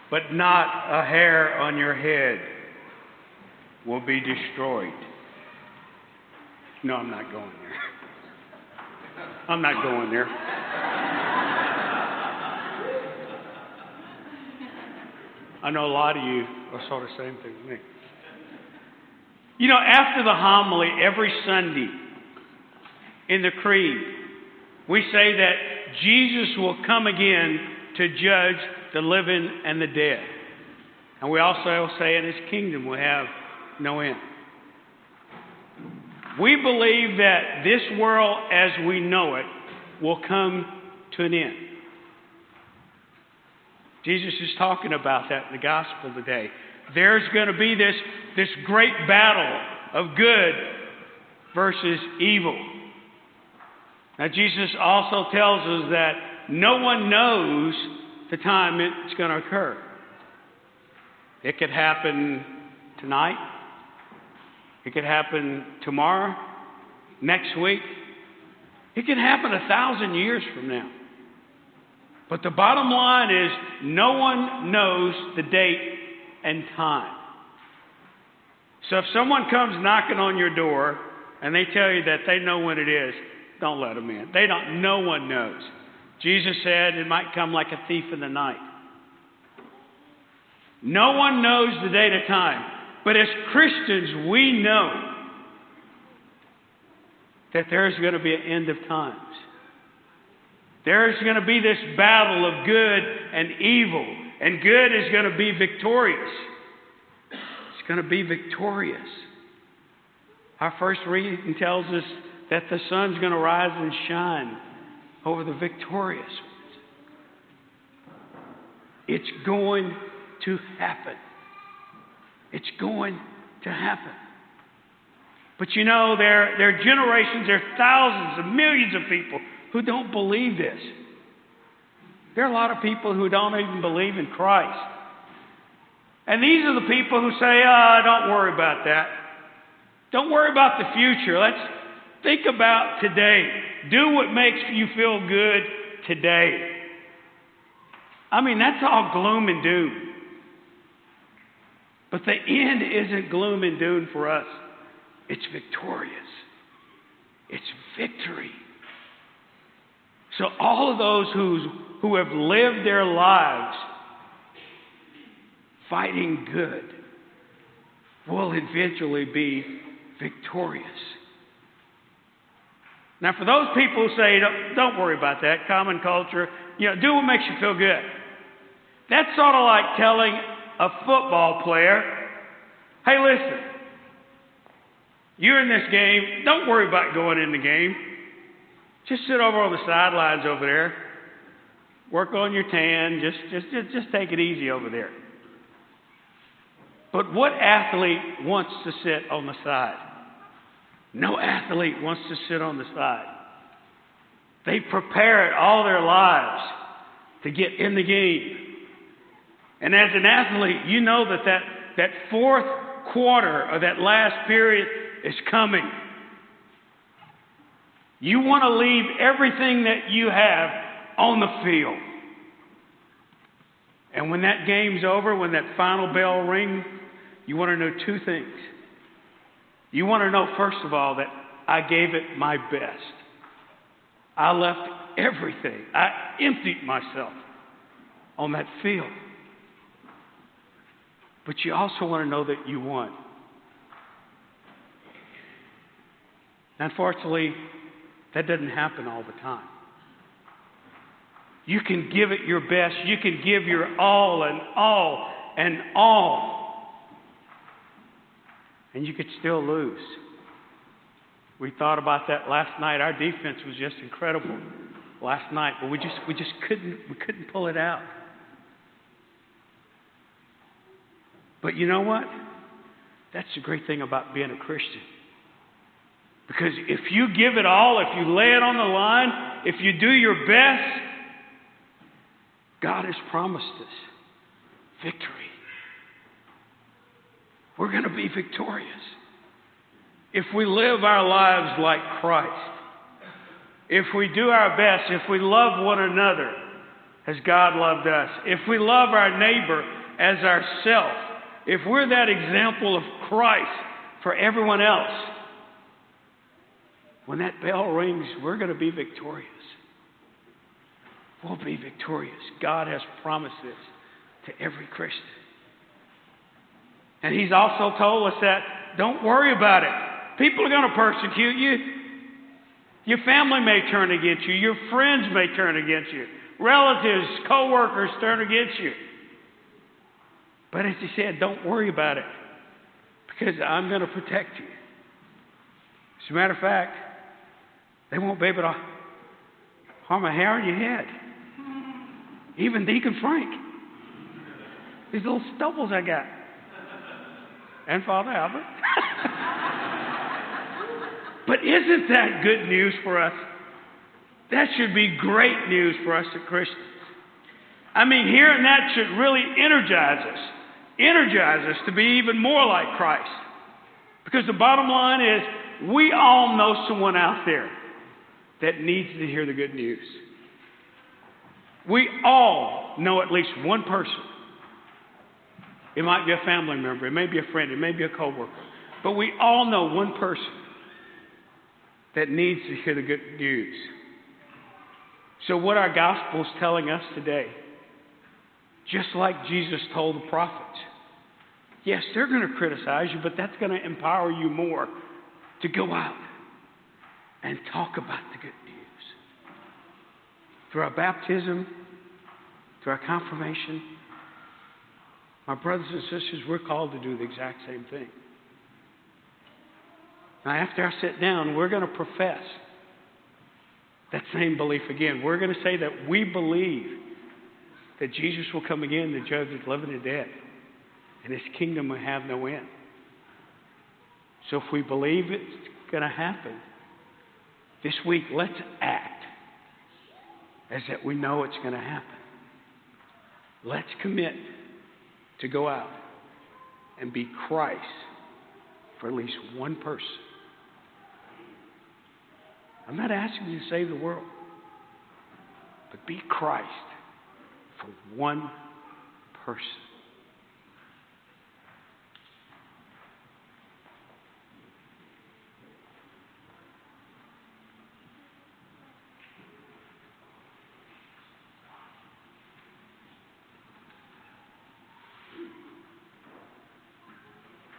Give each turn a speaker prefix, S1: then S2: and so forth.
S1: but not a hair on your head will be destroyed. No, I'm not going there. I'm not going there. I know a lot of you are sort of saying things to me. You know, after the homily, every Sunday in the creed, we say that Jesus will come again to judge the living and the dead. And we also say in His kingdom will have no end. We believe that this world as we know it will come to an end. Jesus is talking about that in the gospel today. There's going to be this great battle of good versus evil. Now, Jesus also tells us that no one knows the time it's going to occur. It could happen tonight. It could happen tomorrow, next week. It could happen 1,000 years from now. But the bottom line is no one knows the date and time. So if someone comes knocking on your door and they tell you that they know when it is, don't let them in. No one knows. Jesus said it might come like a thief in the night. No one knows the date or time. But as Christians, we know that there's going to be an end of times. There's going to be this battle of good and evil. And good is going to be victorious. It's going to be victorious. Our first reading tells us that the sun's going to rise and shine over the victorious ones. It's going to happen. It's going to happen. But you know, there are generations, there are thousands of millions of people who don't believe this. There are a lot of people who don't even believe in Christ. And these are the people who say, don't worry about that. Don't worry about the future. Let's think about today. Do what makes you feel good today. I mean, that's all gloom and doom. But the end isn't gloom and doom for us. It's victorious. It's victory. So all of those who have lived their lives fighting good will eventually be victorious. Now, for those people who say, don't worry about that, common culture, do what makes you feel good. That's sort of like telling a football player, hey, listen, you're in this game. Don't worry about going in the game. Just sit over on the sidelines over there. Work on your tan. Just take it easy over there. But what athlete wants to sit on the side? No athlete wants to sit on the side. They prepare it all their lives to get in the game. And as an athlete, you know that fourth quarter or that last period is coming. You want to leave everything that you have on the field. And when that game's over, when that final bell rings, you want to know two things. You want to know, first of all, that I gave it my best. I left everything. I emptied myself on that field. But you also want to know that you won. Unfortunately, that doesn't happen all the time. You can give it your best. You can give your all and all and all. And you could still lose. We thought about that last night. Our defense was just incredible last night, but we just couldn't pull it out. But you know what? That's the great thing about being a Christian. Because if you give it all, if you lay it on the line, if you do your best, God has promised us victory. We're going to be victorious. If we live our lives like Christ, if we do our best, if we love one another as God loved us, if we love our neighbor as ourself, if we're that example of Christ for everyone else, when that bell rings, we're going to be victorious. We'll be victorious. God has promised this to every Christian. And He's also told us that don't worry about it. People are going to persecute you. Your family may turn against you. Your friends may turn against you. Relatives, co-workers turn against you. But as He said, don't worry about it, because I'm going to protect you. As a matter of fact, they won't be able to harm a hair on your head. Even Dcn Frank. These little stubbles I got. And Father Albert. But isn't that good news for us? That should be great news for us as Christians. I mean, hearing that should really energize us to be even more like Christ. Because the bottom line is, we all know someone out there that needs to hear the good news. We all know at least one person. It might be a family member, it may be a friend, it may be a coworker, but we all know one person that needs to hear the good news. So what our gospel is telling us today, just like Jesus told the prophets, yes, they're going to criticize you, but that's going to empower you more to go out and talk about the good news. Through our baptism, through our confirmation, my brothers and sisters, we're called to do the exact same thing. Now, after I sit down, we're going to profess that same belief again. We're going to say that we believe that Jesus will come again to judge the living and dead, and His kingdom will have no end. So if we believe it's going to happen this week, let's act as that we know it's going to happen. Let's commit to go out and be Christ for at least one person. I'm not asking you to save the world, but be Christ for one person.